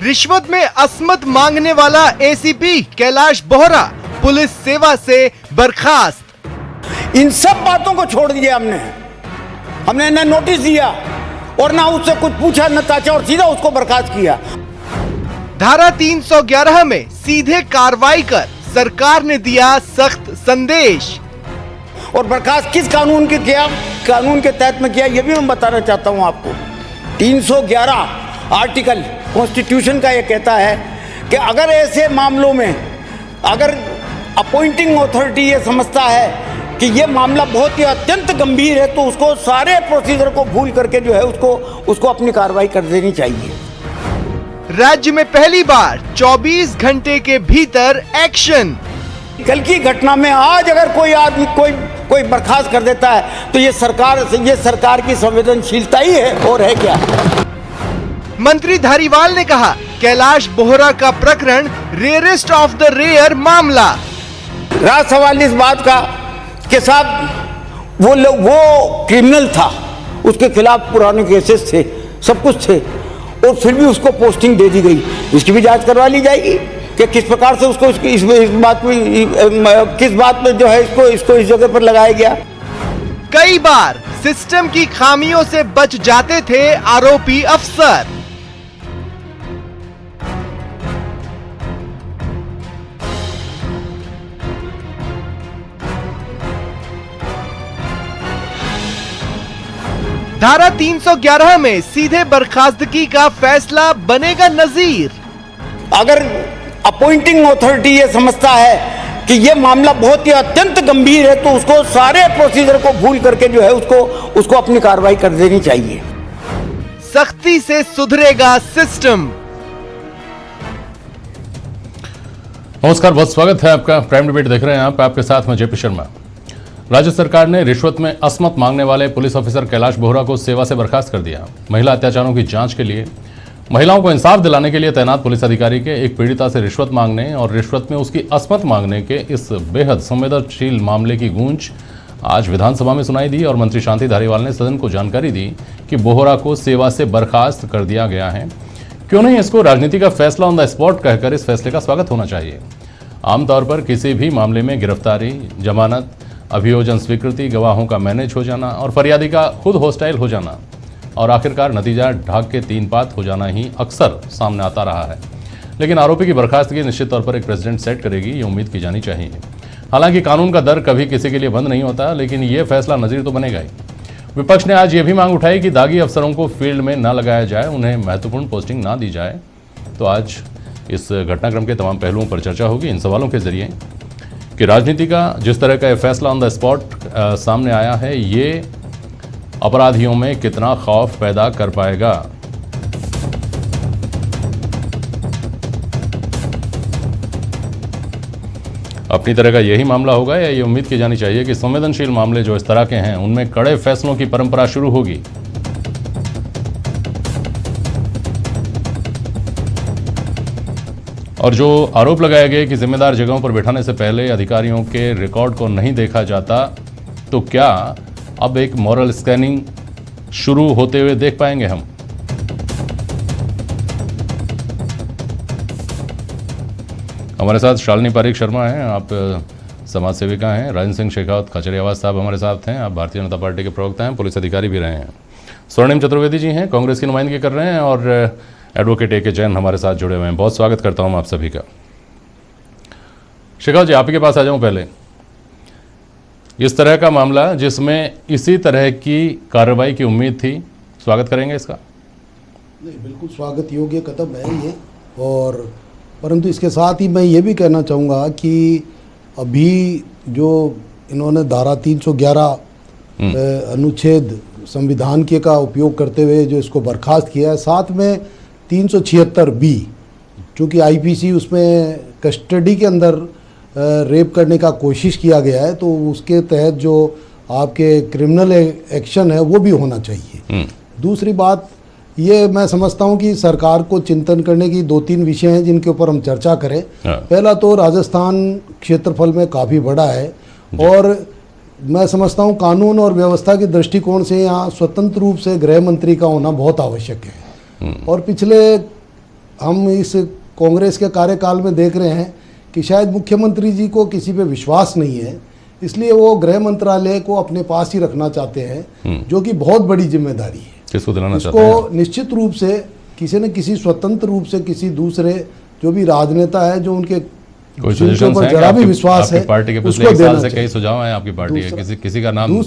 रिश्वत में असमत मांगने वाला एसीपी कैलाश बोहरा पुलिस सेवा से बर्खास्त। इन सब बातों को छोड़ दिया हमने न नोटिस दिया और ना उससे कुछ पूछा न ताचा और सीधा उसको बर्खास्त किया। धारा 311 में सीधे कार्रवाई कर सरकार ने दिया सख्त संदेश। और बर्खास्त किस कानून के किया, कानून के तहत में किया, यह भी मैं बताना चाहता हूं आपको। 311 आर्टिकल कॉन्स्टिट्यूशन का यह कहता है कि अगर ऐसे मामलों में अगर अपॉइंटिंग अथॉरिटी ये समझता है कि ये मामला बहुत ही अत्यंत गंभीर है तो उसको सारे प्रोसीजर को भूल करके जो है उसको अपनी कार्रवाई कर देनी चाहिए। राज्य में पहली बार 24 घंटे के भीतर एक्शन। कल की घटना में आज अगर कोई आदमी कोई बर्खास्त कर देता है तो ये सरकार की संवेदनशीलता ही है और है क्या। मंत्री धारीवाल ने कहा कैलाश बोहरा का प्रकरण रेयरेस्ट ऑफ द रेयर मामला। रहा सवाल इस बात का कि साहब वो क्रिमिनल था, उसके खिलाफ पुराने केसेस थे, सब कुछ थे और फिर भी उसको पोस्टिंग दे दी गई। इसकी भी जांच करवा ली जाएगी कि किस प्रकार से उसको इस बात में जो है इसको इस जगह पर लगाया गया। कई बार सिस्टम की खामियों से बच जाते थे आरोपी अफसर। धारा 311 में सीधे बर्खास्तगी का फैसला बनेगा नजीर। अगर अपॉइंटिंग अथॉरिटी ये समझता है कि ये मामला बहुत ही अत्यंत गंभीर है तो उसको सारे प्रोसीजर को भूल करके जो है उसको अपनी कार्रवाई कर देनी चाहिए। सख्ती से सुधरेगा सिस्टम। नमस्कार, बहुत स्वागत है आपका। प्राइम डिबेट देख रहे हैं आप, आपके साथ मैं जेपी शर्मा। राज्य सरकार ने रिश्वत में असमत मांगने वाले पुलिस ऑफिसर कैलाश बोहरा को सेवा से बर्खास्त कर दिया। महिला अत्याचारों की जांच के लिए, महिलाओं को इंसाफ दिलाने के लिए तैनात पुलिस अधिकारी के एक पीड़िता से रिश्वत मांगने और रिश्वत में उसकी असमत मांगने के इस बेहद संवेदनशील मामले की गूंज आज विधानसभा में सुनाई दी और मंत्री शांति धारीवाल ने सदन को जानकारी दी कि बोहरा को सेवा से बर्खास्त कर दिया गया है। क्यों नहीं इसको राजनीति का फैसला ऑन द स्पॉट कहकर इस फैसले का स्वागत होना चाहिए। आमतौर पर किसी भी मामले में गिरफ्तारी, जमानत, अभियोजन स्वीकृति, गवाहों का मैनेज हो जाना और फरियादी का खुद हॉस्टाइल हो जाना और आखिरकार नतीजा ढाक के तीन पात हो जाना ही अक्सर सामने आता रहा है। लेकिन आरोपी की बर्खास्तगी निश्चित तौर पर एक प्रेसिडेंट सेट करेगी, ये उम्मीद की जानी चाहिए। हालांकि कानून का दर कभी किसी के लिए बंद नहीं होता, लेकिन ये फैसला नज़ीर तो बनेगा ही। विपक्ष ने आज ये भी मांग उठाई कि दागी अफसरों को फील्ड में न लगाया जाए, उन्हें महत्वपूर्ण पोस्टिंग ना दी जाए। तो आज इस घटनाक्रम के तमाम पहलुओं पर चर्चा होगी इन सवालों के जरिए कि राजनीति का जिस तरह का फैसला ऑन द स्पॉट सामने आया है, ये अपराधियों में कितना खौफ पैदा कर पाएगा। अपनी तरह का यही मामला होगा या ये उम्मीद की जानी चाहिए कि संवेदनशील मामले जो इस तरह के हैं उनमें कड़े फैसलों की परंपरा शुरू होगी। और जो आरोप लगाया गया कि जिम्मेदार जगहों पर बैठाने से पहले अधिकारियों के रिकॉर्ड को नहीं देखा जाता, तो क्या अब एक मॉरल स्कैनिंग शुरू होते हुए देख पाएंगे हम। हमारे साथ शालिनी पारिक शर्मा हैं, आप समाज सेविका हैं। राजन सिंह शेखावत खचरियावास साहब हमारे साथ हैं, आप भारतीय जनता पार्टी के प्रवक्ता हैं, पुलिस अधिकारी भी रहे हैं। स्वर्णिम चतुर्वेदी जी हैं, कांग्रेस की नुमाइंदगी कर रहे हैं और एडवोकेट ए.के. जैन हमारे साथ जुड़े हुए हैं। बहुत स्वागत करता हूं आप सभी का। शेखावत जी, आप ही के पास आ जाऊं। पहले इस तरह का मामला जिसमें इसी तरह की कार्रवाई की उम्मीद थी, स्वागत करेंगे इसका? नहीं, बिल्कुल स्वागत योग्य कदम है ये। और परंतु इसके साथ ही मैं ये भी कहना चाहूँगा कि अभी जो इन्होंने धारा 311 अनुच्छेद संविधान के का उपयोग करते हुए जो इसको बर्खास्त किया है, साथ में 376B, चूँकि आईपीसी उसमें कस्टडी के अंदर रेप करने का कोशिश किया गया है, तो उसके तहत जो आपके क्रिमिनल एक्शन है वो भी होना चाहिए। दूसरी बात ये मैं समझता हूँ कि सरकार को चिंतन करने की 2-3 विषय हैं जिनके ऊपर हम चर्चा करें। पहला तो राजस्थान क्षेत्रफल में काफ़ी बड़ा है और मैं समझता हूँ कानून और व्यवस्था के दृष्टिकोण से यहाँ स्वतंत्र रूप से गृह मंत्री का होना बहुत आवश्यक है। और पिछले हम इस कांग्रेस के कार्यकाल में देख रहे हैं कि शायद मुख्यमंत्री जी को किसी पे विश्वास नहीं है, इसलिए वो गृह मंत्रालय को अपने पास ही रखना चाहते हैं, जो कि बहुत बड़ी जिम्मेदारी है। किसको दिलाना चाहते हैं? इसको निश्चित रूप से किसी न किसी स्वतंत्र रूप से किसी दूसरे जो भी राजनेता है जो उनके कोई सजेशंस हैं जरा भी विश्वास है पार्टी के पिछले एक साल से कई सुझाव हैं आपकी पार्टी है, किसी का नाम?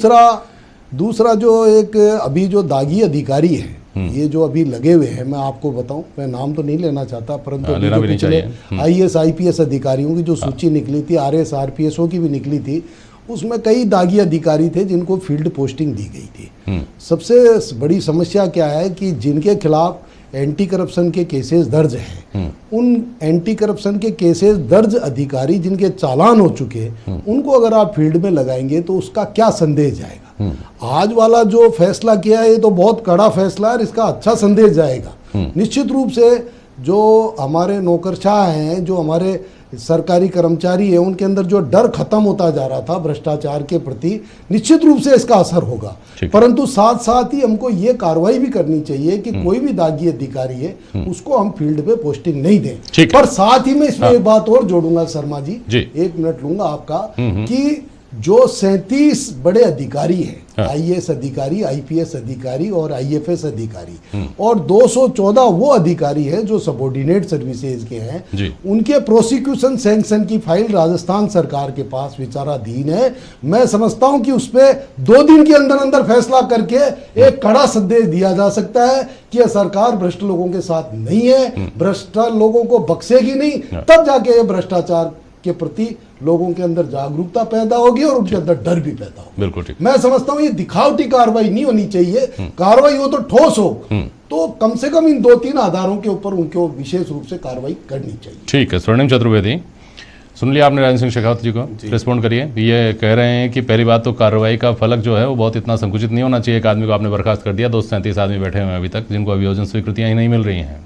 दूसरा जो एक अभी जो दागी अधिकारी है, ये जो अभी लगे हुए हैं, मैं आपको बताऊं, मैं नाम तो नहीं लेना चाहता, परंतु जो पिछले IAS IPS अधिकारियों की जो सूची निकली थी, RS RPSO की भी निकली थी, उसमें कई दागी अधिकारी थे जिनको फील्ड पोस्टिंग दी गई थी। सबसे बड़ी समस्या क्या है कि जिनके खिलाफ एंटी करप्शन के केसेस दर्ज हैं, उन एंटी करप्शन के केसेस दर्ज अधिकारी जिनके चालान हो चुके, उनको अगर आप फील्ड में लगाएंगे तो उसका क्या संदेश जाएगा? आज वाला जो फैसला किया है ये तो बहुत कड़ा फैसला है, इसका अच्छा संदेश जाएगा। निश्चित रूप से जो हमारे नौकरशाह हैं, जो हमारे सरकारी कर्मचारी हैं, उनके अंदर जो डर खत्म होता जा रहा था भ्रष्टाचार के प्रति, निश्चित रूप से इसका असर होगा। परंतु साथ साथ ही हमको ये कार्रवाई भी करनी चाहिए कि कोई भी दागी अधिकारी है उसको हम फील्ड पे पोस्टिंग नहीं दें। पर साथ ही में इसमें एक बात और जोड़ूंगा शर्मा जी, 1 मिनट लूंगा आपका, कि जो 37 बड़े अधिकारी हैं, IAS अधिकारी, IPS अधिकारी और IFS अधिकारी, और 214 वो अधिकारी हैं जो सबऑर्डिनेट सर्विसेज के हैं, उनके प्रोसिक्यूशन सैंक्शन की फाइल राजस्थान सरकार के पास विचाराधीन है। मैं समझता हूं कि उस पर 2 दिन के अंदर अंदर फैसला करके एक कड़ा संदेश दिया जा सकता है कि यह सरकार भ्रष्ट लोगों के साथ नहीं है, भ्रष्ट लोगों को बख्शेगी नहीं, तब जाके ये भ्रष्टाचार के प्रति लोगों के अंदर जागरूकता पैदा होगी और उनके अंदर डर भी पैदा होगा। बिल्कुल ठीक। मैं समझता हूं ये दिखावटी कार्रवाई नहीं होनी चाहिए, कार्रवाई हो तो ठोस हो, तो कम से कम इन 2-3 आधारों के ऊपर उनको विशेष रूप से कार्रवाई करनी चाहिए। ठीक है। स्वर्णिम चतुर्वेदी, सुन लिया आपने राजेंद्र सिंह शेखावत जी को, रिस्पॉन्ड करिए। ये कह रहे हैं कि पहली बात तो कार्रवाई का फलक जो है वो बहुत इतना संकुचित नहीं होना चाहिए। एक आदमी को आपने बर्खास्त कर दिया, 237 आदमी बैठे हुए हैं अभी तक जिनको अभियोजन स्वीकृतियां ही नहीं मिल रही हैं।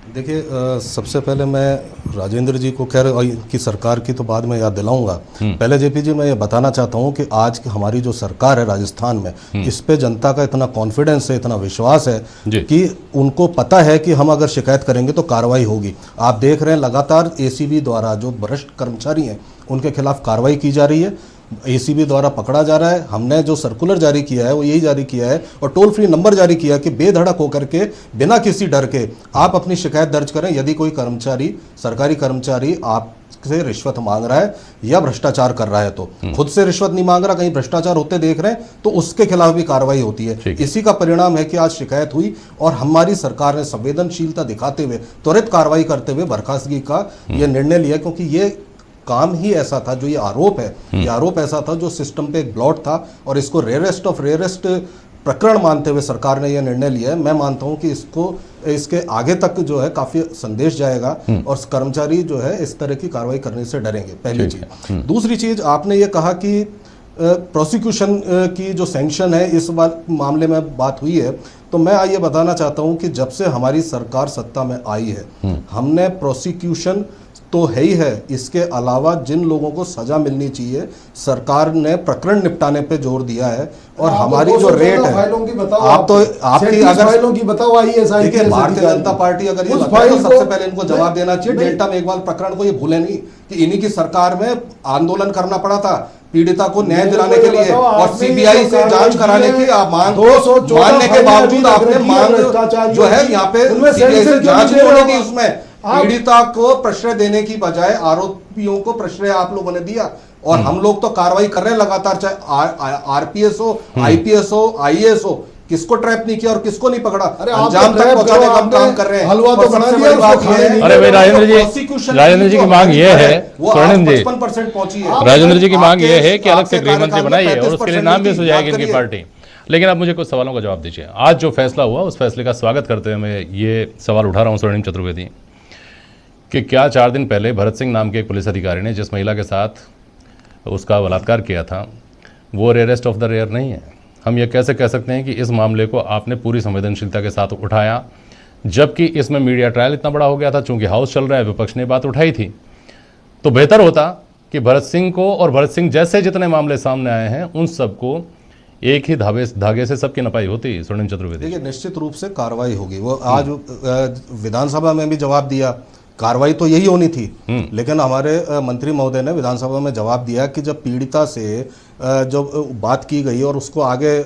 देखिए, सबसे पहले मैं राजेंद्र जी को खैर की सरकार की तो बाद में याद दिलाऊंगा। पहले जेपी जी मैं ये बताना चाहता हूँ कि आज की हमारी जो सरकार है राजस्थान में, इस पे जनता का इतना कॉन्फिडेंस है, इतना विश्वास है कि उनको पता है कि हम अगर शिकायत करेंगे तो कार्रवाई होगी। आप देख रहे हैं लगातार ACB द्वारा जो भ्रष्ट कर्मचारी हैं उनके खिलाफ कार्रवाई की जा रही है, ACB द्वारा पकड़ा जा रहा है। हमने जो सर्कुलर जारी किया है वो यही जारी किया है और टोल फ्री नंबर जारी किया है कि बेधड़क होकर के बिना किसी डर के आप अपनी शिकायत दर्ज करें। यदि कोई कर्मचारी, सरकारी कर्मचारी आपसे रिश्वत मांग रहा है या भ्रष्टाचार कर रहा है, तो खुद से रिश्वत नहीं मांग रहा, कहीं भ्रष्टाचार होते देख रहे हैं, तो उसके खिलाफ भी कार्रवाई होती है। इसी का परिणाम है कि आज शिकायत हुई और हमारी सरकार ने संवेदनशीलता दिखाते हुए, त्वरित कार्रवाई करते हुए बर्खास्तगी का यह निर्णय लिया, क्योंकि ये काम ही ऐसा था, जो ये आरोप है, ये आरोप ऐसा था जो सिस्टम पे एक ब्लॉट था और इसको रेयरेस्ट ऑफ रेयरेस्ट प्रकरण मानते हुए सरकार ने यह निर्णय लिया है। मैं मानता हूं कि इसके आगे तक जो है काफी संदेश जाएगा और कर्मचारी जो है इस तरह की कार्रवाई करने से डरेंगे, पहली चीज। दूसरी चीज, आपने ये कहा कि प्रोसिक्यूशन की जो सैंक्शन है इस मामले में बात हुई है, तो मैं ये बताना चाहता हूं कि जब से हमारी सरकार सत्ता में आई है, हमने प्रोसिक्यूशन तो है ही है, इसके अलावा जिन लोगों को सजा मिलनी चाहिए सरकार ने प्रकरण निपटाने पे जोर दिया है। और हमारी जो रेट है, आप तो आपकी अगर की बताओ, देखिए भारतीय जनता पार्टी अगर ये बताए तो सबसे पहले इनको जवाब देना चाहिए। डेल्टा मेघवाल प्रकरण को ये भूले नहीं कि इन्हीं की सरकार में आंदोलन करना पड़ा था पीड़िता को न्याय दिलाने के लिए और CBI से जांच कराने की मांग मानने के बावजूद आपने मांग जो है यहाँ पे CBI से जांच नहीं होने दी। उसमें पीड़िता को प्रश्रय देने की बजाय आरोपियों को प्रश्रय आप लोगों ने दिया और हम लोग तो कार्रवाई कर रहे हैं लगातार, चाहे RPS हो, IPS हो, IAS हो, किसको ट्रैप नहीं किया और किसको नहीं पकड़ा, अंजाम तक पहुंचाने का काम कर रहे हैं। हलवा तो बना दिया। अरे भाई राजेंद्र जी की मांग ये है, स्वर्णिम जी 55% पहुंची है। राजेंद्र जी की मांग ये है कि अलग से गृह मंत्री बनाइए और उसके लिए नाम भी सुझाएगी इनकी पार्टी। लेकिन आप मुझे कुछ सवालों का जवाब दीजिए। आज जो फैसला हुआ उस फैसले का स्वागत करते हुए मैं ये सवाल उठा रहा हूँ स्वर्णिम चतुर्वेदी, कि क्या 4 दिन पहले भरत सिंह नाम के एक पुलिस अधिकारी ने जिस महिला के साथ उसका बलात्कार किया था वो रेयरेस्ट ऑफ द रेयर नहीं है? हम ये कैसे कह सकते हैं कि इस मामले को आपने पूरी संवेदनशीलता के साथ उठाया, जबकि इसमें मीडिया ट्रायल इतना बड़ा हो गया था? चूंकि हाउस चल रहा है, विपक्ष ने बात उठाई थी, तो बेहतर होता कि भरत सिंह को और भरत सिंह जैसे जितने मामले सामने आए हैं उन सबको एक ही धागे से सबकी नपाई होती है। स्वर्णिम चतुर्वेदी, देखिए निश्चित रूप से कार्रवाई होगी। वो आज विधानसभा में भी जवाब दिया, कार्रवाई तो यही होनी थी, लेकिन हमारे मंत्री महोदय ने विधानसभा में जवाब दिया कि जब पीड़िता से जब बात की गई और उसको आगे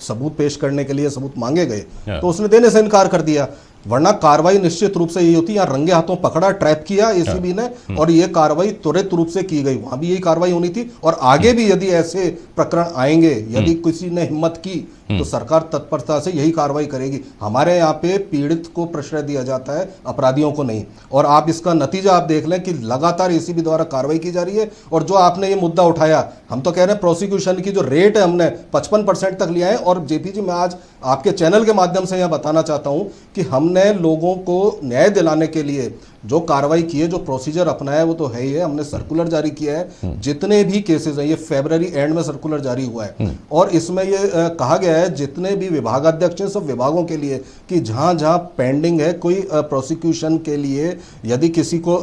सबूत पेश करने के लिए सबूत मांगे गए तो उसने देने से इनकार कर दिया, वरना कार्रवाई निश्चित रूप से यही होती है। यहाँ रंगे हाथों पकड़ा, ट्रैप किया एसीबी ने, और ये कार्रवाई त्वरित रूप से की गई। वहां भी यही कार्रवाई होनी थी, और आगे भी यदि ऐसे प्रकरण आएंगे, यदि किसी ने हिम्मत की तो सरकार तत्परता से यही कार्रवाई करेगी। हमारे यहाँ पे पीड़ित को प्रश्रय दिया जाता है, अपराधियों को नहीं। और आप इसका नतीजा आप देख लें कि लगातार एसीबी द्वारा कार्रवाई की जा रही है। और जो आपने ये मुद्दा उठाया, हम तो कह रहे हैं प्रोसिक्यूशन की जो रेट है हमने 55% तक लिया है। और जेपी जी, मैं आज आपके चैनल के माध्यम से यह बताना चाहता हूं कि हमने लोगों को न्याय दिलाने के लिए जो कार्रवाई की है, जो प्रोसीजर अपनाया है, वो तो है ही है। हमने सर्कुलर जारी किया है, जितने भी केसेस हैं, ये फरवरी एंड में सर्कुलर जारी हुआ है, और इसमें ये कहा गया है जितने भी विभागाध्यक्ष हैं सब विभागों के लिए कि जहां जहां पेंडिंग है कोई प्रोसिक्यूशन के लिए, यदि किसी को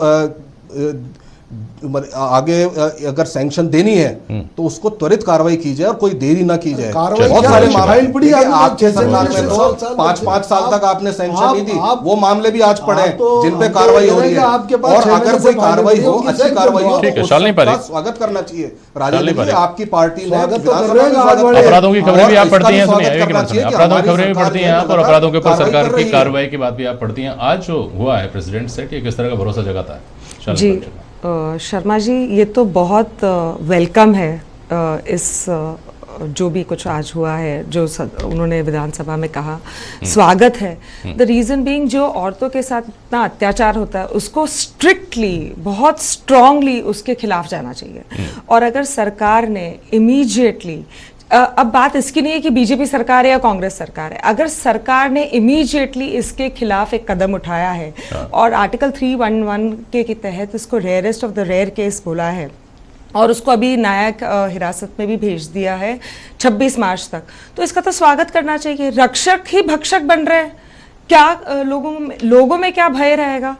आगे अगर सैंक्शन देनी है तो उसको त्वरित कार्रवाई की जाए और कोई देरी ना की जाए। बहुत सारे मामले पड़ी, आपके सरकार में तो 5-5 साल तक आपने सैंक्शन नहीं दी, वो मामले भी आज पड़े जिन पे कार्रवाई हो रही है। और अगर कोई कार्रवाई हो, अच्छी कार्रवाई हो, तो स्वागत करना चाहिए। राजेंद्र जी, आपकी पार्टी ने अपराधों की खबरें भी आप पढ़ती हैं, सुनिए अपराधों की खबरें भी पढ़ती हैं आप, और अपराधों के ऊपर सरकार की कार्रवाई की बात भी आप पढ़ती हैं। आज जो हुआ है प्रेसिडेंट सेट, ये किस तरह का भरोसा जगाता है? जी शर्मा जी, ये तो बहुत वेलकम है इस जो भी कुछ आज हुआ है, जो उन्होंने विधानसभा में कहा, स्वागत है। द रीज़न बीइंग, जो औरतों के साथ इतना अत्याचार होता है उसको स्ट्रिक्टली, बहुत स्ट्रांगली उसके खिलाफ जाना चाहिए। और अगर सरकार ने इमीडिएटली, अब बात इसकी नहीं है कि बीजेपी सरकार है या कांग्रेस सरकार है, अगर सरकार ने इमीडिएटली इसके खिलाफ एक कदम उठाया है और आर्टिकल 311 के तहत इसको rarest of the rare case बोला है और उसको अभी न्यायिक हिरासत में भी भेज दिया है 26 मार्च तक, तो इसका तो स्वागत करना चाहिए। रक्षक ही भक्षक बन रहे हैं, क्या लोगों में क्या भय रहेगा?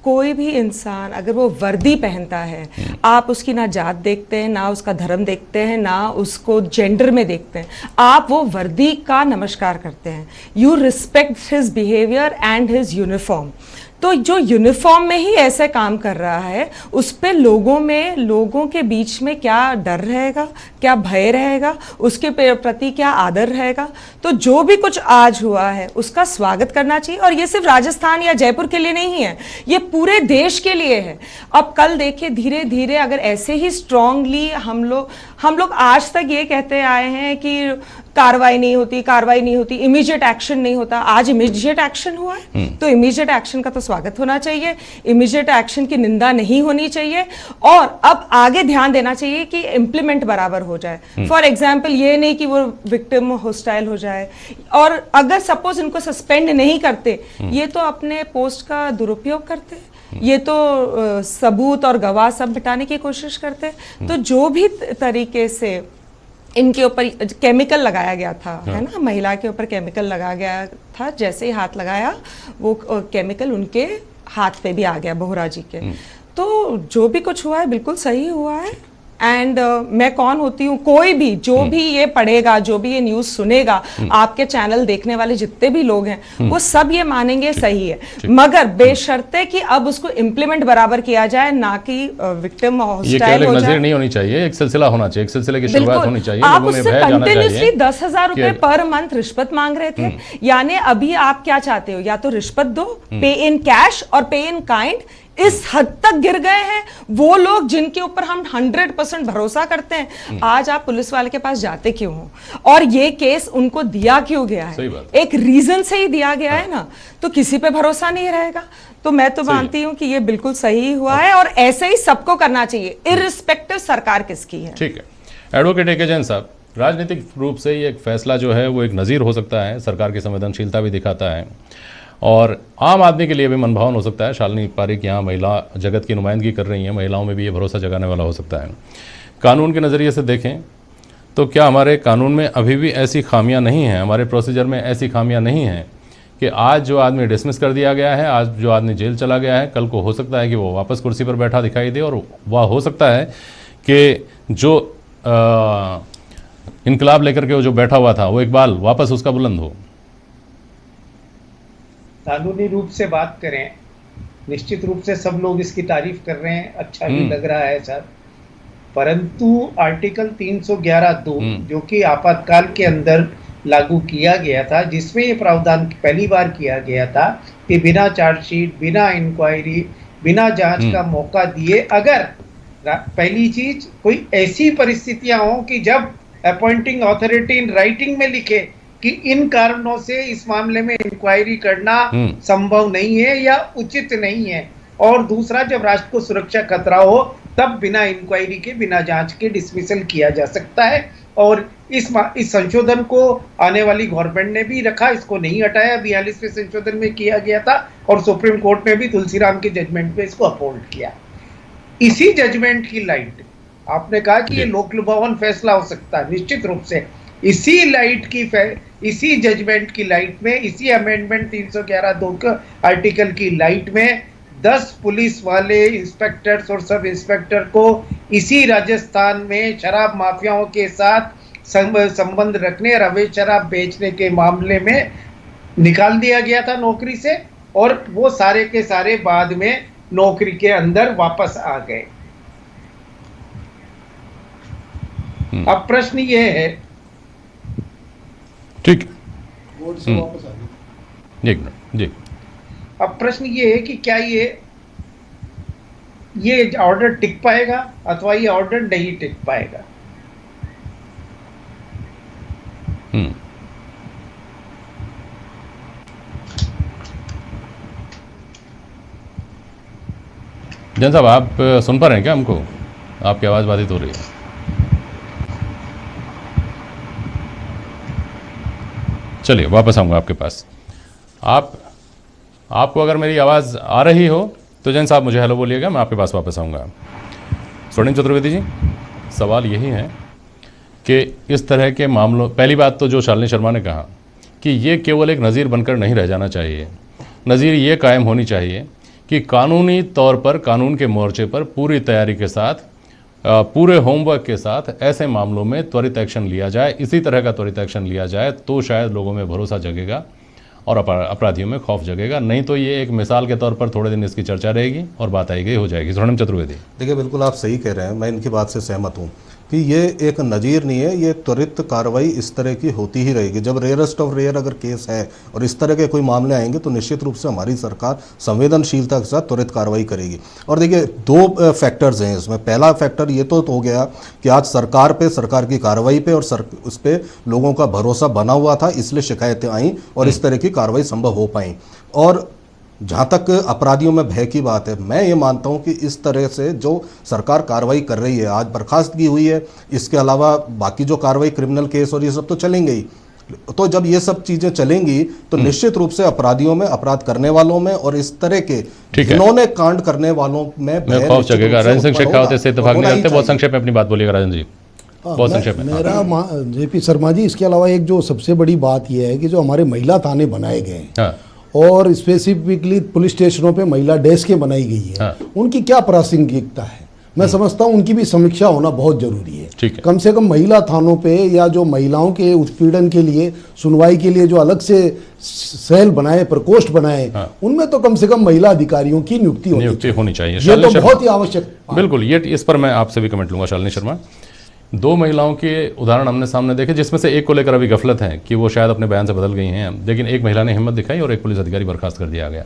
कोई भी इंसान अगर वो वर्दी पहनता है, आप उसकी ना जात देखते हैं, ना उसका धर्म देखते हैं, ना उसको जेंडर में देखते हैं, आप वो वर्दी का नमस्कार करते हैं। You respect his behaviour and his uniform. तो जो यूनिफॉर्म में ही ऐसे काम कर रहा है, उस पे लोगों के बीच में क्या डर रहेगा, क्या भय रहेगा, उसके प्रति क्या आदर रहेगा? तो जो भी कुछ आज हुआ है उसका स्वागत करना चाहिए। और ये सिर्फ राजस्थान या जयपुर के लिए नहीं है, ये पूरे देश के लिए है। अब कल देखिए, धीरे धीरे अगर ऐसे ही स्ट्रांगली हम लोग आज तक ये कहते आए हैं कि कार्रवाई नहीं होती, इमीडिएट एक्शन नहीं होता। आज इमीडिएट एक्शन हुआ है, तो इमीडिएट एक्शन का तो स्वागत होना चाहिए, इमीडिएट एक्शन की निंदा नहीं होनी चाहिए। और अब आगे ध्यान देना चाहिए कि इम्प्लीमेंट बराबर हो जाए। फॉर एग्जाम्पल, ये नहीं कि वो विक्टिम होस्टाइल हो जाए, और अगर सपोज इनको सस्पेंड नहीं करते, ये तो अपने पोस्ट का दुरुपयोग करते, ये तो सबूत और गवाह सब मिटाने की कोशिश करते। तो जो भी तरीके से इनके ऊपर केमिकल लगाया गया था, है ना, महिला के ऊपर केमिकल लगाया गया था, जैसे ही हाथ लगाया वो केमिकल उनके हाथ पे भी आ गया, बोहरा जी के। तो जो भी कुछ हुआ है बिल्कुल सही हुआ है। एंड मैं कौन होती हूँ, कोई भी जो भी ये पढ़ेगा, जो भी ये न्यूज़ सुनेगा, आपके चैनल देखने वाले जितने भी लोग हैं, वो सब ये मानेंगे सही है, मगर बेशर्ते कि अब उसको इम्प्लीमेंट बराबर किया जाए, ना कि विक्टिम हॉस्टाइल हो जाए। नहीं होनी चाहिए, एक सिलसिला होना चाहिए, एक सिलसिले की शुरुआत होनी चाहिए। आप उससे कंटिन्यूसली 10,000 रुपए पर मंथ रिश्वत मांग रहे थे, यानी अभी आप क्या चाहते हो, या तो रिश्वत दो, पे इन कैश और पे इन काइंड। इस हद तक गिर गए हैं वो लोग जिनके ऊपर हम 100% भरोसा करते हैं। आज आप पुलिस वाले के पास जाते क्यों हो, और ये केस उनको दिया क्यों गया है? एक रीजन से ही दिया गया है ना, तो किसी पे भरोसा नहीं रहेगा। तो मैं तो मानती हूं कि ये बिल्कुल सही हुआ है, और ऐसे ही सबको करना चाहिए, इर्रिस्पेक्टिव सरकार किसकी है। ठीक है। एडवोकेट ए के जैन साहब, राजनीतिक रूप से ये एक फैसला जो है वो एक नज़ीर हो सकता है, सरकार की संवेदनशीलता भी दिखाता है, और आम आदमी के लिए भी मनभावन हो सकता है। शालिनी पारिक यहाँ महिला जगत की नुमाइंदगी कर रही हैं, महिलाओं में भी ये भरोसा जगाने वाला हो सकता है। कानून के नज़रिए से देखें तो क्या हमारे कानून में अभी भी ऐसी खामियां नहीं हैं, हमारे प्रोसीजर में ऐसी खामियां नहीं हैं कि आज जो आदमी डिसमिस कर दिया गया है, आज जो आदमी जेल चला गया है, कल को हो सकता है कि वो वापस कुर्सी पर बैठा दिखाई दे, और वह हो सकता है कि जो इनकलाब लेकर के वो जो बैठा हुआ था वो इकबाल वापस उसका बुलंद हो। कानूनी रूप से बात करें, निश्चित रूप से सब लोग इसकी तारीफ कर रहे हैं, अच्छा भी लग रहा है सर, परंतु आर्टिकल 311(2) जो कि आपातकाल के अंदर लागू किया गया था, जिसमें ये प्रावधान पहली बार किया गया था कि बिना चार्जशीट, बिना इंक्वायरी, बिना जांच का मौका दिए, अगर पहली चीज कोई ऐसी परिस्थितियां हो कि जब अपॉइंटिंग अथॉरिटी इन राइटिंग में लिखे कि इन कारणों से इस मामले में इंक्वायरी करना संभव नहीं है या उचित नहीं है, और दूसरा जब राष्ट्र को सुरक्षा खतरा हो तब बिना इंक्वायरी के, बिना जांच के डिसमिसल किया जा सकता है। और इस संशोधन को आने वाली गवर्नमेंट ने भी रखा, इसको नहीं हटाया, 42वें संशोधन में किया गया था और सुप्रीम कोर्ट ने भी तुलसीराम के जजमेंट में इसको अपहोल्ड किया। इसी जजमेंट की लाइट, आपने कहा कि ये लोक लुभावन फैसला हो सकता है, निश्चित रूप से इसी जजमेंट की लाइट में, इसी अमेंडमेंट 311(2) आर्टिकल की लाइट में 10 पुलिस वाले इंस्पेक्टर्स और सब इंस्पेक्टर को इसी राजस्थान में शराब माफियाओं के साथ संबंध रखने और अवैध शराब बेचने के मामले में निकाल दिया गया था नौकरी से, और वो सारे के सारे बाद में नौकरी के अंदर वापस आ गए। अब प्रश्न ये है, ठीक, वापस आ गए। एक मिनट जी। अब प्रश्न ये है कि क्या ये ऑर्डर टिक पाएगा अथवा ये ऑर्डर नहीं टिक पाएगा। जैन साहब, आप सुन पा रहे हैं क्या हमको? आपकी आवाज़ बाधित हो रही है। चलिए वापस आऊँगा आपके पास। आपको अगर मेरी आवाज़ आ रही हो तो जैन साहब मुझे हेलो बोलिएगा, मैं आपके पास वापस आऊँगा। स्वर्णिम चतुर्वेदी जी, सवाल यही है कि इस तरह के मामलों, पहली बात तो जो शालिनी शर्मा ने कहा कि ये केवल एक नज़ीर बनकर नहीं रह जाना चाहिए, नज़ीर ये कायम होनी चाहिए कि कानूनी तौर पर, कानून के मोर्चे पर पूरी तैयारी के साथ, पूरे होमवर्क के साथ ऐसे मामलों में त्वरित एक्शन लिया जाए। इसी तरह का त्वरित एक्शन लिया जाए तो शायद लोगों में भरोसा जगेगा और अपराधियों में खौफ जगेगा। नहीं तो ये एक मिसाल के तौर पर थोड़े दिन इसकी चर्चा रहेगी और बात आई गई हो जाएगी। स्वर्णिम चतुर्वेदी, देखिए बिल्कुल आप सही कह रहे हैं, मैं इनकी बात से सहमत हूँ कि ये एक नज़ीर नहीं है, ये त्वरित कार्रवाई इस तरह की होती ही रहेगी। जब रेयरेस्ट ऑफ रेयर अगर केस है और इस तरह के कोई मामले आएंगे तो निश्चित रूप से हमारी सरकार संवेदनशीलता के साथ त्वरित कार्रवाई करेगी। और देखिए 2 फैक्टर्स हैं इसमें। पहला फैक्टर ये तो हो गया कि आज सरकार पे, सरकार की कार्रवाई पे और उस पर लोगों का भरोसा बना हुआ था, इसलिए शिकायतें आईं और इस तरह की कार्रवाई संभव हो पाई। और जहाँ तक अपराधियों में भय की बात है, मैं ये मानता हूँ कि इस तरह से जो सरकार कार्रवाई कर रही है, आज बर्खास्तगी हुई है, इसके अलावा बाकी जो कार्रवाई क्रिमिनल केस और ये सब तो चलेंगे ही। तो जब ये सब चीज़ें चलेंगी तो निश्चित रूप से अपराधियों में, अपराध करने वालों में और इस तरह के जिन्होंने कांड करने वालों में खौफ जगेगा। राजन सिंह शेखावत से इत्तेफाक नहीं रखते। बहुत संक्षेप में अपनी बात बोलिएगा राजन जी, बहुत संक्षेप में। मेरा जेपी शर्मा जी, इसके अलावा एक जो सबसे बड़ी बात यह है कि जो हमारे महिला थाने बनाए गए हैं और स्पेसिफिकली पुलिस स्टेशनों पे महिला डेस्क बनाई गई है, उनकी क्या प्रासंगिकता है? मैं समझता हूं उनकी भी समीक्षा होना बहुत जरूरी है। कम से कम महिला थानों पे या जो महिलाओं के उत्पीड़न के लिए, सुनवाई के लिए जो अलग से सेल बनाए, प्रकोष्ठ बनाए, उनमें तो कम से कम महिला अधिकारियों की नियुक्ति होनी चाहिए। ये तो बहुत ही आवश्यक। बिल्कुल, ये इस पर मैं आपसे भी कमेंट लूंगा। शालिनी शर्मा, 2 महिलाओं के उदाहरण हमने सामने देखे, जिसमें से एक को लेकर अभी गफलत है कि वो शायद अपने बयान से बदल गई हैं, लेकिन एक महिला ने हिम्मत दिखाई और एक पुलिस अधिकारी बर्खास्त कर दिया गया।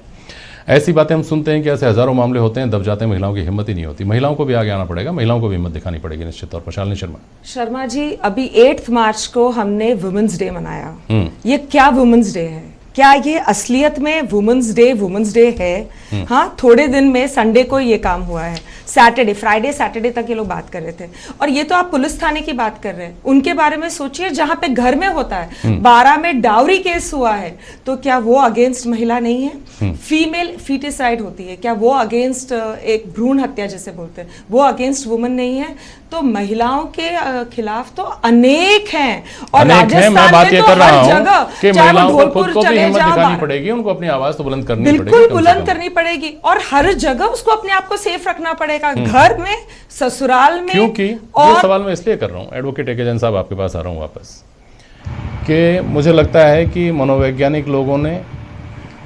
ऐसी बातें हम सुनते हैं कि ऐसे हजारों मामले होते हैं, दब जाते हैं, महिलाओं की हिम्मत ही नहीं होती। महिलाओं को भी आगे आना पड़ेगा, महिलाओं को भी हिम्मत दिखानी पड़ेगी निश्चित तौर पर। शालिनी शर्मा जी, अभी 8 मार्च को हमने वुमेन्स डे मनाया। ये क्या वुमेन्स डे है? क्या ये असलियत में वुमेन्स डे है? हाँ, थोड़े दिन में संडे को ये काम हुआ है, सैटरडे, फ्राइडे, सैटरडे तक ये लोग बात कर रहे थे। और ये तो आप पुलिस थाने की बात कर रहे हैं, उनके बारे में सोचिए जहां पे घर में होता है। 12 में डाउरी केस हुआ है, तो क्या वो अगेंस्ट महिला नहीं है? फीमेल फीटिसाइड होती है, क्या वो अगेंस्ट, एक भ्रूण हत्या जैसे बोलते हैं, वो अगेंस्ट वुमन नहीं है? तो महिलाओं के खिलाफ तो अनेक हैं और राजस्थान में तो हर जगह, चाहे वो ढोलपुर चले हिम्मत जा दिखानी बाहर। पड़ेगी, उनको अपनी आवाज तो बुलंद करनी पड़ेगी, बिल्कुल कम से बुलंद कम। करनी पड़ेगी और हर जगह उसको अपने आप को सेफ रखना पड़ेगा, घर में, ससुराल में। क्योंकि ये और सवाल मैं इसलिए कर रहा हूँ, एडवोकेट ए के जैन साहब आपके पास आ रहा हूँ वापस, कि मुझे लगता है कि मनोवैज्ञानिक लोगों ने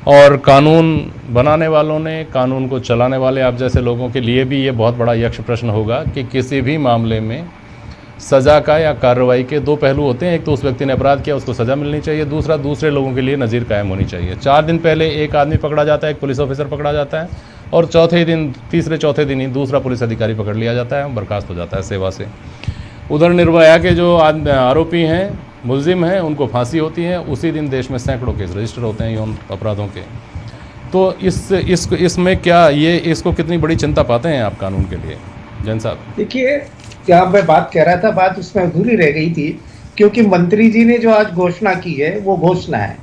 और कानून बनाने वालों ने, कानून को चलाने वाले आप जैसे लोगों के लिए भी ये बहुत बड़ा यक्ष प्रश्न होगा कि किसी भी मामले में सज़ा का या कार्रवाई के दो पहलू होते हैं। एक तो उस व्यक्ति ने अपराध किया, उसको सज़ा मिलनी चाहिए, दूसरा दूसरे लोगों के लिए नज़ीर कायम होनी चाहिए। 4 दिन पहले एक आदमी पकड़ा जाता है, एक पुलिस ऑफिसर पकड़ा जाता है, और चौथे दिन, तीसरे चौथे दिन ही दूसरा पुलिस अधिकारी पकड़ लिया जाता है, बर्खास्त हो जाता है सेवा से। उधर निर्भया के जो आरोपी हैं, मुलजिम हैं, उनको फांसी होती है, उसी दिन देश में सैकड़ों केस रजिस्टर होते हैं यौन अपराधों के। तो इसमें क्या ये इसको कितनी बड़ी चिंता पाते हैं आप कानून के लिए, जैन साहब? देखिए, जहाँ मैं बात कह रहा था, बात उसमें अधूरी रह गई थी, क्योंकि मंत्री जी ने जो आज घोषणा की है वो घोषणा है।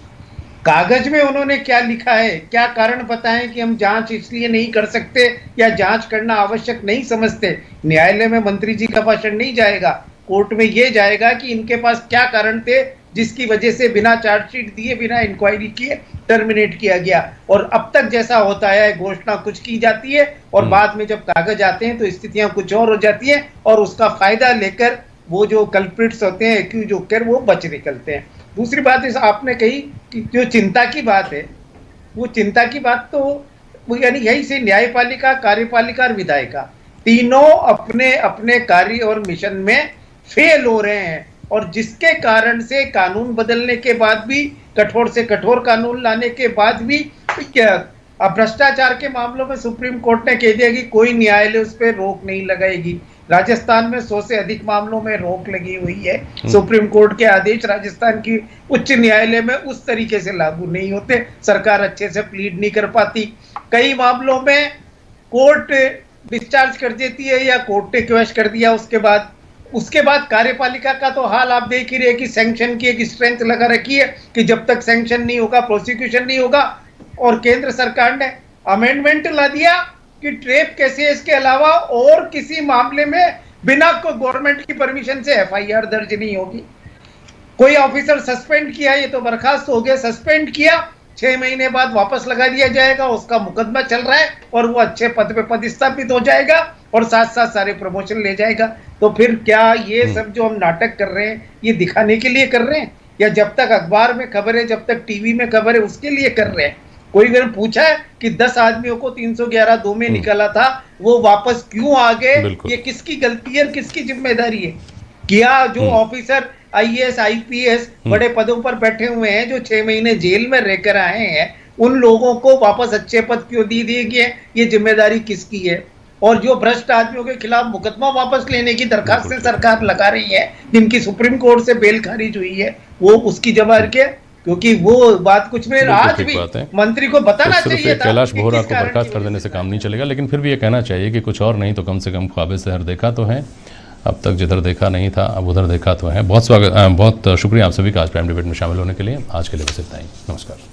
कागज में उन्होंने क्या लिखा है, क्या कारण बताएं कि हम जांच इसलिए नहीं कर सकते या जांच करना आवश्यक नहीं समझते। न्यायालय में मंत्री जी का भाषण नहीं जाएगा, कोर्ट में ये जाएगा कि इनके पास क्या कारण थे जिसकी वजह से बिना चार्जशीट दिए, बिना इंक्वायरी किए टर्मिनेट किया गया। और अब तक जैसा होता है, घोषणा कुछ की जाती है और बाद में जब कागज आते हैं तो स्थितियां कुछ और हो जाती हैं, और उसका फायदा लेकर वो जो कल्प्रिट्स होते हैं, एक्यूज होकर वो बच निकलते हैं। दूसरी बात इस आपने कही कि जो चिंता की बात है, वो चिंता की बात तो वो यानी यही से न्यायपालिका, कार्यपालिका और विधायिका तीनों अपने अपने कार्य और मिशन में फेल हो रहे हैं, और जिसके कारण से कानून बदलने के बाद भी, कठोर से कठोर कानून लाने के बाद भी, भ्रष्टाचार के मामलों में सुप्रीम कोर्ट ने कह दिया कि कोई न्यायालय उस पर रोक नहीं लगाएगी। राजस्थान में 100 से अधिक मामलों में रोक लगी हुई है। सुप्रीम कोर्ट के आदेश राजस्थान की उच्च न्यायालय में उस तरीके से लागू नहीं होते, सरकार अच्छे से प्लीड नहीं कर पाती। कई मामलों में कोर्ट डिस्चार्ज कर देती है या कोर्ट ने क्वेश कर दिया, उसके बाद कार्यपालिका का तो हाल आप देख ही रहे कि सैंक्शन की एक स्ट्रेंथ लगा रखी है कि जब तक सैंक्शन नहीं होगा, प्रोसिक्यूशन नहीं होगा। और केंद्र सरकार ने अमेंडमेंट ला दिया कि रेप केसेस के अलावा और किसी मामले में बिना गवर्नमेंट की परमिशन से एफआईआर दर्ज नहीं होगी। कोई ऑफिसर सस्पेंड किया, ये तो बर्खास्त हो गया, सस्पेंड किया, 6 महीने बाद वापस लगा दिया जाएगा, उसका मुकदमा चल रहा है और वो अच्छे पद पे पदस्थापित हो जाएगा और साथ साथ सारे प्रमोशन ले जाएगा। तो फिर क्या ये सब जो हम नाटक कर रहे हैं ये दिखाने के लिए कर रहे हैं, या जब तक अखबार में खबर है, जब तक टीवी में खबर है उसके लिए कर रहे हैं? कोई ने पूछा है कि 10 आदमियों को 311(2) में निकाला था, वो वापस क्यों आ गए? ये किसकी गलती है, किसकी जिम्मेदारी है? क्या जो ऑफिसर आईएएस आईपीएस बड़े पदों पर बैठे हुए हैं, जो 6 महीने जेल में रहकर आए हैं, उन लोगों को वापस अच्छे पद क्यों दी गई है? ये जिम्मेदारी किसकी है? और जो भ्रष्ट आदमियों के खिलाफ मुकदमा वापस लेने की दरखास्तें सरकार लगा रही है, जिनकी सुप्रीम कोर्ट से बेल खारिज हुई है, वो उसकी जवाब के, क्योंकि वो बात कुछ में आज भी मंत्री को बताना चाहिए था। कैलाश बोहरा को बर्खास्त कर देने से काम नहीं चलेगा, लेकिन फिर भी ये कहना चाहिए कि कुछ और नहीं तो कम से कम ख्वाब शहर देखा तो है। अब तक जिधर देखा नहीं था अब उधर देखा तो है। बहुत शुक्रिया आप सभी का आज प्राइम डिबेट में शामिल होने के लिए। आज के लिए बस इतना ही। नमस्कार।